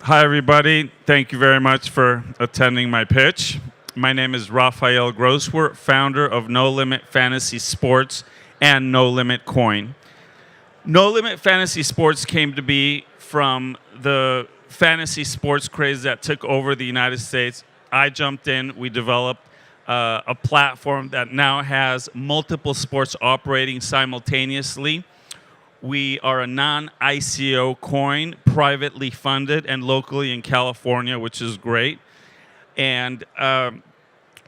Hi, everybody. Thank you very much for attending my pitch. My name is Rafael Grosswert, founder of No Limit Fantasy Sports and No Limit Coin. No Limit Fantasy Sports came to be from the fantasy sports craze that took over the United States. I jumped in. We developed a platform that now has multiple sports operating simultaneously. We are a non-ICO coin, privately funded and locally in California, which is great. And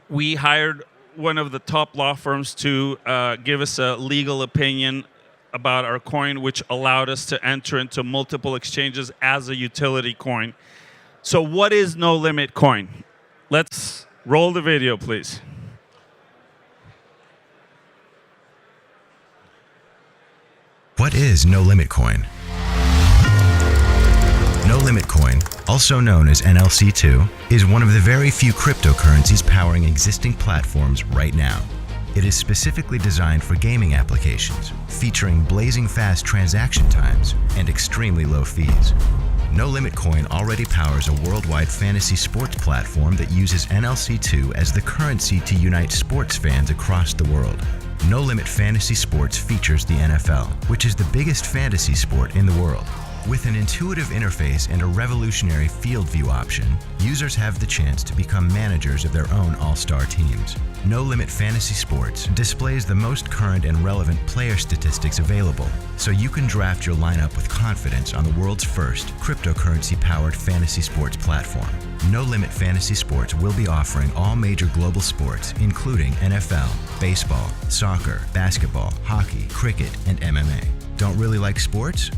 we hired one of the top law firms to give us a legal opinion about our coin, which allowed us to enter into multiple exchanges as a utility coin. So what is No Limit Coin? Let's roll the video, please. What is No Limit Coin? No Limit Coin, also known as NLC2, is one of the very few cryptocurrencies powering existing platforms right now. It is specifically designed for gaming applications, featuring blazing fast transaction times and extremely low fees. No Limit Coin already powers a worldwide fantasy sports platform that uses NLC2 as the currency to unite sports fans across the world. No Limit Fantasy Sports features the NFL, which is the biggest fantasy sport in the world. With an intuitive interface and a revolutionary field view option, users have the chance to become managers of their own all-star teams. No Limit Fantasy Sports displays the most current and relevant player statistics available, so you can draft your lineup with confidence on the world's first cryptocurrency-powered fantasy sports platform. No Limit Fantasy Sports will be offering all major global sports, including NFL, baseball, soccer, basketball, hockey, cricket, and MMA. Don't really like sports?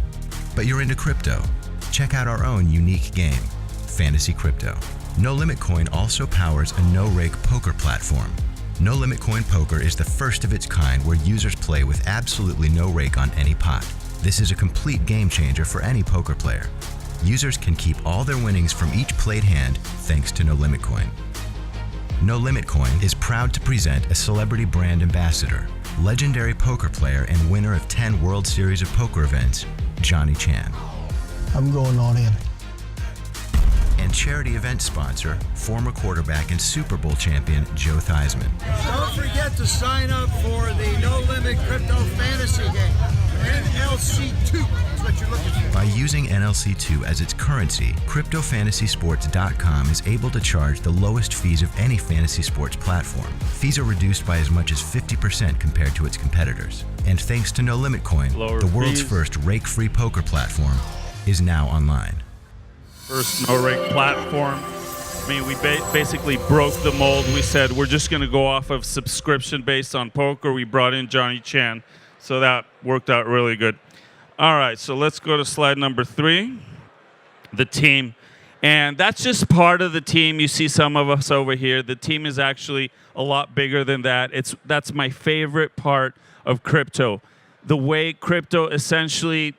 But you're into crypto? Check out our own unique game, Fantasy Crypto. No Limit Coin also powers a no-rake poker platform. No Limit Coin Poker is the first of its kind where users play with absolutely no rake on any pot. This is a complete game changer for any poker player. Users can keep all their winnings from each played hand thanks to No Limit Coin. No Limit Coin is proud to present a celebrity brand ambassador, legendary poker player and winner of 10 World Series of Poker events, Johnny Chan. I'm going all in. And charity event sponsor, former quarterback and Super Bowl champion Joe Theismann. Don't forget to sign up for the No Limit Crypto Fantasy game. NLC2 is what you're looking for. By using NLC2 as its currency, CryptoFantasySports.com is able to charge the lowest fees of any fantasy sports platform. Fees are reduced by as much as 50% compared to its competitors. And thanks to No Limit Coin, the world's first rake-free poker platform is now online. First no-rake platform. I mean, we basically broke the mold. We said we're just going to go off of subscription based on poker. We brought in Johnny Chan, so that worked out really good. All right, so let's go to slide number 3, the team. And that's just part of the team. You see some of us over here. The team is actually a lot bigger than that. That's my favorite part of crypto. The way crypto essentially,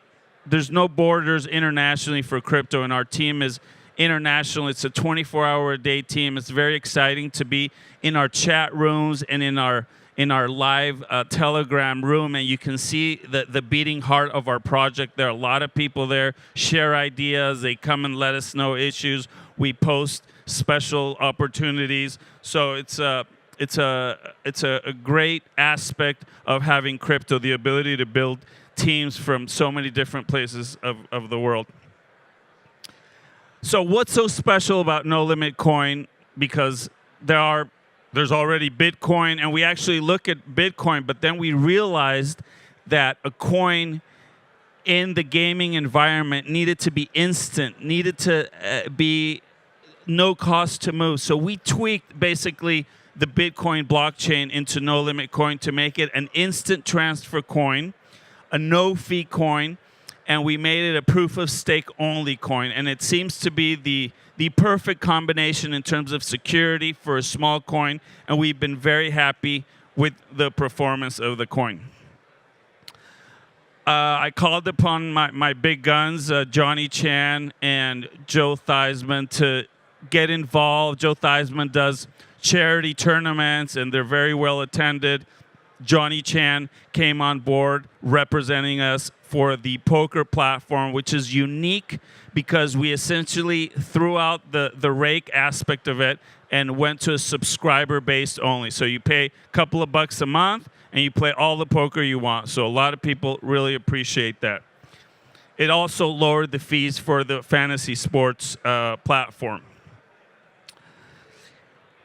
there's no borders internationally for crypto, and our team is international. It's a 24-hour-a-day team. It's very exciting to be in our chat rooms and in our live Telegram room, and you can see the beating heart of our project. There are a lot of people there, share ideas. They come and let us know issues. We post special opportunities. So it's a great aspect of having crypto, the ability to build teams from so many different places of the world. So what's so special about No Limit Coin? Because there's already Bitcoin, and we actually look at Bitcoin, but then we realized that a coin in the gaming environment needed to be instant, needed to be no cost to move. So we tweaked basically the Bitcoin blockchain into No Limit Coin to make it an instant transfer coin, a no-fee coin, and we made it a proof-of-stake only coin. And it seems to be the perfect combination in terms of security for a small coin, and we've been very happy with the performance of the coin. I called upon my big guns, Johnny Chan and Joe Theismann, to get involved. Joe Theismann does charity tournaments, and they're very well attended. Johnny Chan came on board representing us for the poker platform, which is unique because we essentially threw out the rake aspect of it and went to a subscriber-based only. So you pay a couple of bucks a month and you play all the poker you want. So a lot of people really appreciate that. It also lowered the fees for the fantasy sports platform.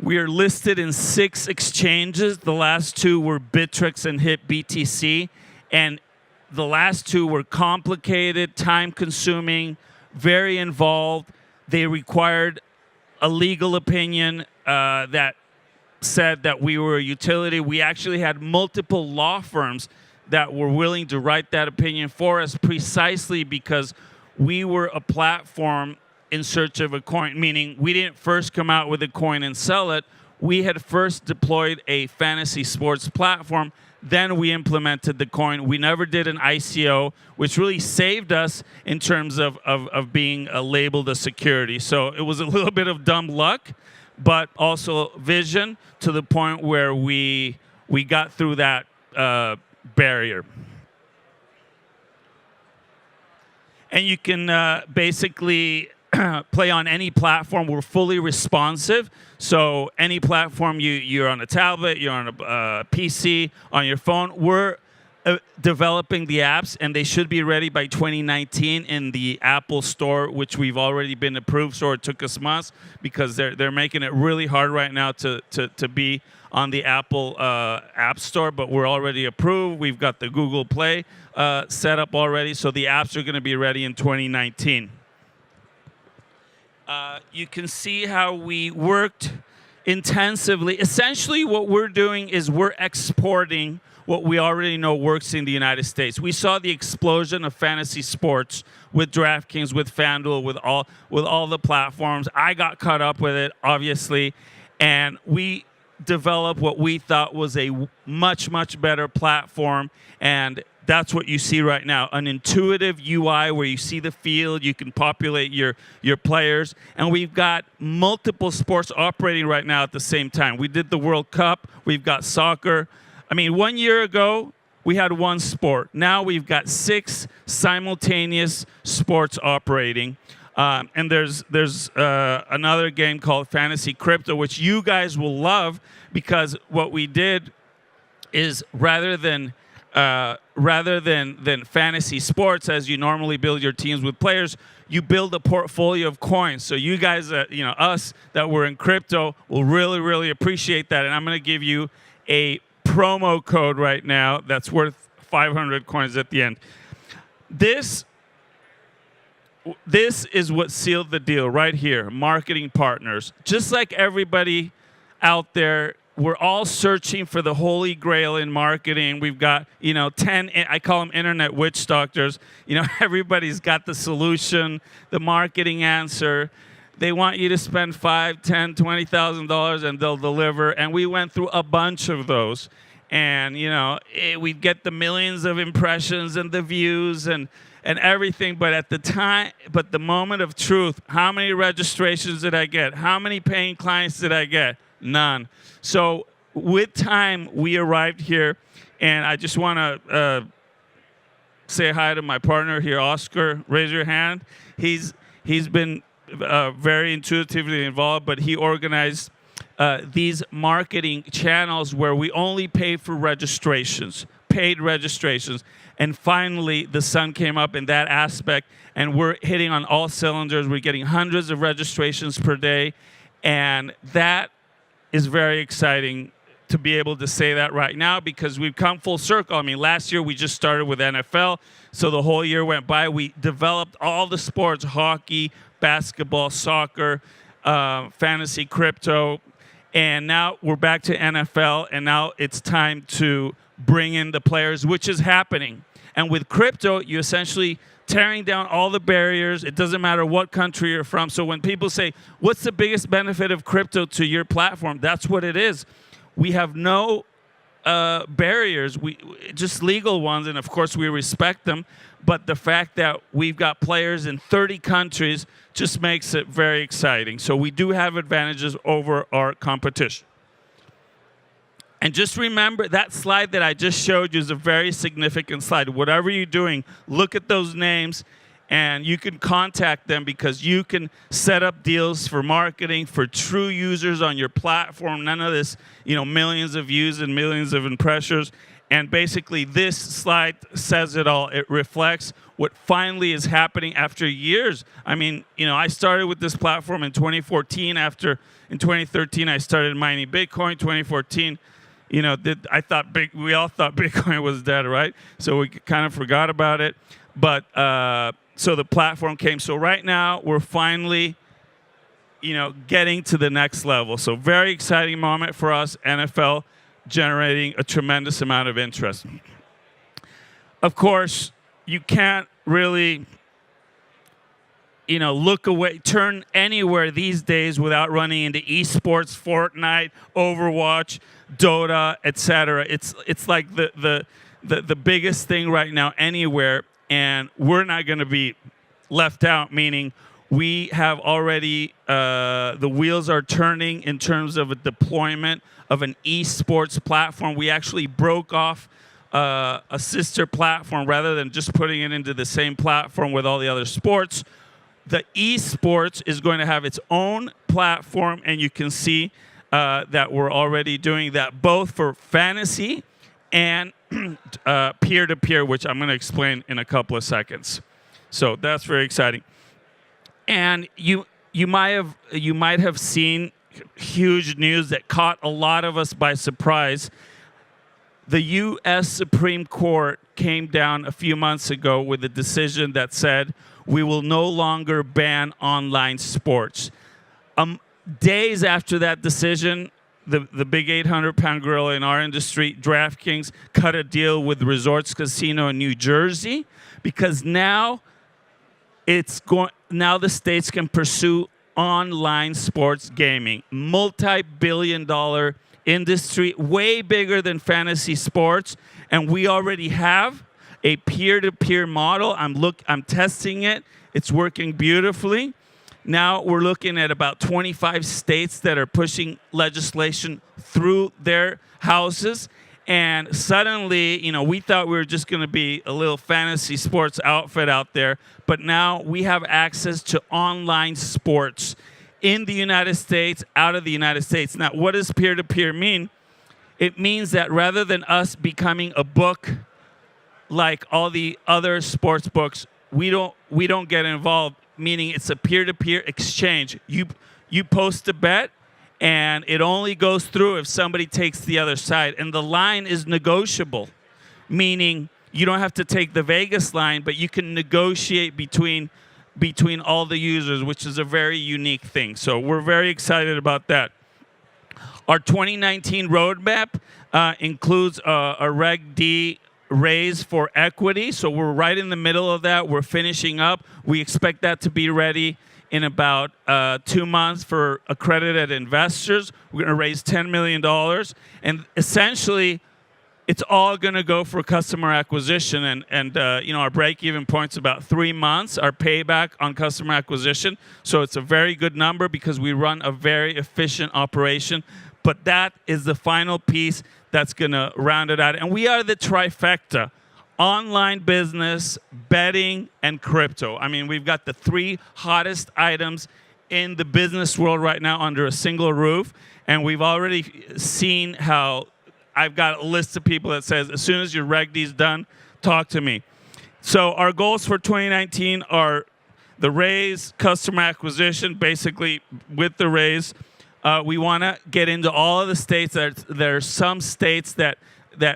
We are listed in 6 exchanges. The last 2 were Bittrex and HitBTC. And the last 2 were complicated, time-consuming, very involved. They required a legal opinion that said that we were a utility. We actually had multiple law firms that were willing to write that opinion for us precisely because we were a platform in search of a coin, meaning we didn't first come out with a coin and sell it. We had first deployed a fantasy sports platform, then we implemented the coin. We never did an ICO, which really saved us in terms of being labeled a security. So it was a little bit of dumb luck, but also vision to the point where we got through that barrier. And you can basically play on any platform. We're fully responsive. So any platform you're on a tablet, you're on a PC, on your phone, we're developing the apps, and they should be ready by 2019 in the Apple Store, which we've already been approved. So it took us months because they're making it really hard right now to be on the Apple App Store, but we're already approved. We've got the Google Play set up already, so the apps are going to be ready in 2019. You can see how we worked intensively. Essentially, what we're doing is we're exporting what we already know works in the United States. We saw the explosion of fantasy sports with DraftKings, with FanDuel, with all the platforms. I got caught up with it, obviously, and we developed what we thought was a much, much better platform, and that's what you see right now, an intuitive UI where you see the field, you can populate your players, and we've got multiple sports operating right now at the same time. We did the World Cup, we've got soccer. I mean, 1 year ago, we had 1 sport. Now we've got 6 simultaneous sports operating. And there's another game called Fantasy Crypto, which you guys will love because what we did is rather than fantasy sports, as you normally build your teams with players, you build a portfolio of coins. So you guys, us that were in crypto, will really, really appreciate that. And I'm going to give you a promo code right now that's worth 500 coins at the end. This is what sealed the deal right here, marketing partners. Just like everybody out there, we're all searching for the holy grail in marketing. We've got, 10, I call them internet witch doctors. Everybody's got the solution, the marketing answer. They want you to spend $5,000, $10,000, $20,000 and they'll deliver. And we went through a bunch of those. And, we'd get the millions of impressions and the views and everything, but the moment of truth, how many registrations did I get? How many paying clients did I get? None. So with time, we arrived here, and I just want to say hi to my partner here, Oscar. Raise your hand. He's been very intuitively involved, but he organized these marketing channels where we only pay for registrations, paid registrations. And finally, the sun came up in that aspect, and we're hitting on all cylinders. We're getting hundreds of registrations per day, and that is very exciting to be able to say that right now because we've come full circle. I mean, last year we just started with NFL, so the whole year went by. We developed all the sports, hockey, basketball, soccer, fantasy, crypto, and now we're back to NFL, and now it's time to bring in the players, which is happening. And with crypto, you essentially tearing down all the barriers. It doesn't matter what country you're from. So when people say, what's the biggest benefit of crypto to your platform? That's what it is. We have no barriers, just legal ones, and of course we respect them. But the fact that we've got players in 30 countries just makes it very exciting. So we do have advantages over our competition. And just remember that slide that I just showed you is a very significant slide. Whatever you're doing, look at those names, and you can contact them because you can set up deals for marketing for true users on your platform. None of this, millions of views and millions of impressions. And basically, this slide says it all. It reflects what finally is happening after years. I mean, I started with this platform in 2014. In 2013, I started mining Bitcoin. 2014, we all thought Bitcoin was dead, right? So we kind of forgot about it. But so the platform came. So right now, we're finally, getting to the next level. So very exciting moment for us, NFL, generating a tremendous amount of interest. Of course, you can't really, look away, turn anywhere these days without running into esports, Fortnite, Overwatch, Dota, etc. It's like the biggest thing right now anywhere, and we're not going to be left out. Meaning, we have already the wheels are turning in terms of a deployment of an esports platform. We actually broke off a sister platform rather than just putting it into the same platform with all the other sports. The esports is going to have its own platform, and you can see that we're already doing that both for fantasy and peer-to-peer, which I'm going to explain in a couple of seconds. So that's very exciting. And you might have seen huge news that caught a lot of us by surprise. The U.S. Supreme Court came down a few months ago with a decision that said we will no longer ban online sports. Days after that decision, the big 800-pound gorilla in our industry, DraftKings, cut a deal with Resorts Casino in New Jersey because now the states can pursue online sports gaming. Multi-billion-dollar industry, way bigger than fantasy sports, and we already have a peer-to-peer model. I'm testing it. It's working beautifully. Now we're looking at about 25 states that are pushing legislation through their houses. And suddenly, we thought we were just going to be a little fantasy sports outfit out there. But now we have access to online sports in the United States, out of the United States. Now, what does peer-to-peer mean? It means that rather than us becoming a book like all the other sports books, we don't get involved, meaning it's a peer-to-peer exchange. You post a bet, and it only goes through if somebody takes the other side. And the line is negotiable, meaning you don't have to take the Vegas line, but you can negotiate between all the users, which is a very unique thing. So we're very excited about that. Our 2019 roadmap includes a Reg D raise for equity. So we're right in the middle of that. We're finishing up. We expect that to be ready in about 2 months for accredited investors. We're going to raise $10 million. And essentially, it's all going to go for customer acquisition. And our break-even point's about 3 months, our payback on customer acquisition. So it's a very good number because we run a very efficient operation. But that is the final piece that's going to round it out. And we are the trifecta: online business, betting, and crypto. I mean, we've got the 3 hottest items in the business world right now under a single roof. And we've already seen how I've got a list of people that says, as soon as your Reg D's done, talk to me. So our goals for 2019 are the raise, customer acquisition, basically with the raise. We want to get into all of the states. There are some states that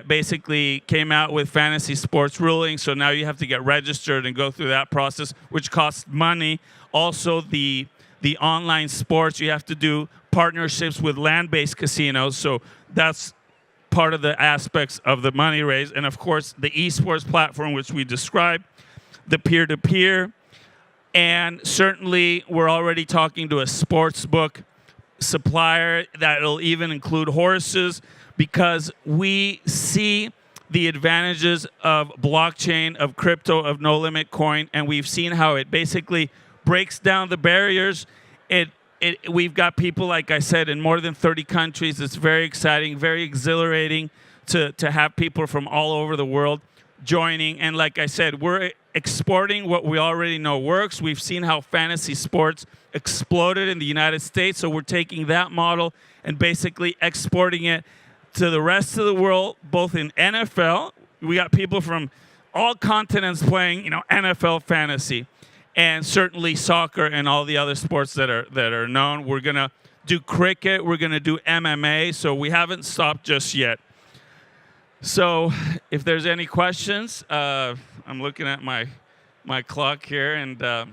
basically came out with fantasy sports ruling, so now you have to get registered and go through that process, which costs money. Also, the online sports, you have to do partnerships with land-based casinos, so that's part of the aspects of the money raise. And of course, the esports platform, which we described, the peer-to-peer, and certainly we're already talking to a sports book supplier that'll even include horses, because we see the advantages of blockchain, of crypto, of no limit coin, and we've seen how it basically breaks down the barriers. It we've got people, like I said, in more than 30 countries. It's very exciting, very exhilarating to have people from all over the world joining. And like I said, we're exporting what we already know works. We've seen how fantasy sports exploded in the United States, so we're taking that model and basically exporting it to the rest of the world, both in NFL. We got people from all continents playing, NFL fantasy, and certainly soccer and all the other sports that are known. We're gonna do cricket. We're gonna do MMA. So we haven't stopped just yet. So if there's any questions, I'm looking at my clock here, and all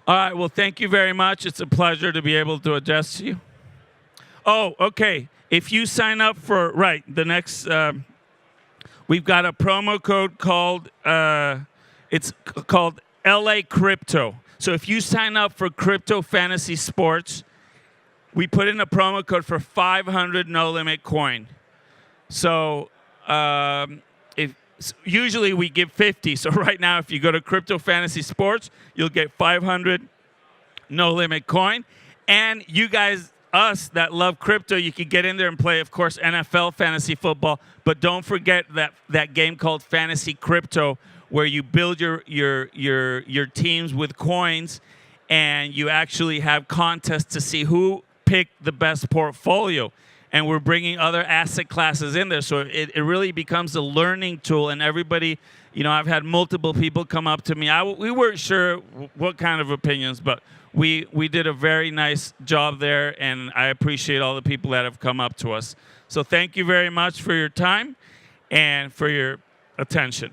right. Well, thank you very much. It's a pleasure to be able to address you. Oh, okay. If you sign up for the next, we've got a promo code called it's called LA Crypto. So if you sign up for Crypto Fantasy Sports, we put in a promo code for 500 No Limit Coin. So usually we give 50. So right now, if you go to Crypto Fantasy Sports, you'll get 500 No Limit Coin. And you guys, us that love crypto, you can get in there and play, of course, NFL fantasy football. But don't forget that game called Fantasy Crypto, where you build your teams with coins, and you actually have contests to see who picked the best portfolio. And we're bringing other asset classes in there. So it really becomes a learning tool. And everybody, I've had multiple people come up to me. We weren't sure what kind of opinions, but we did a very nice job there. And I appreciate all the people that have come up to us. So thank you very much for your time and for your attention.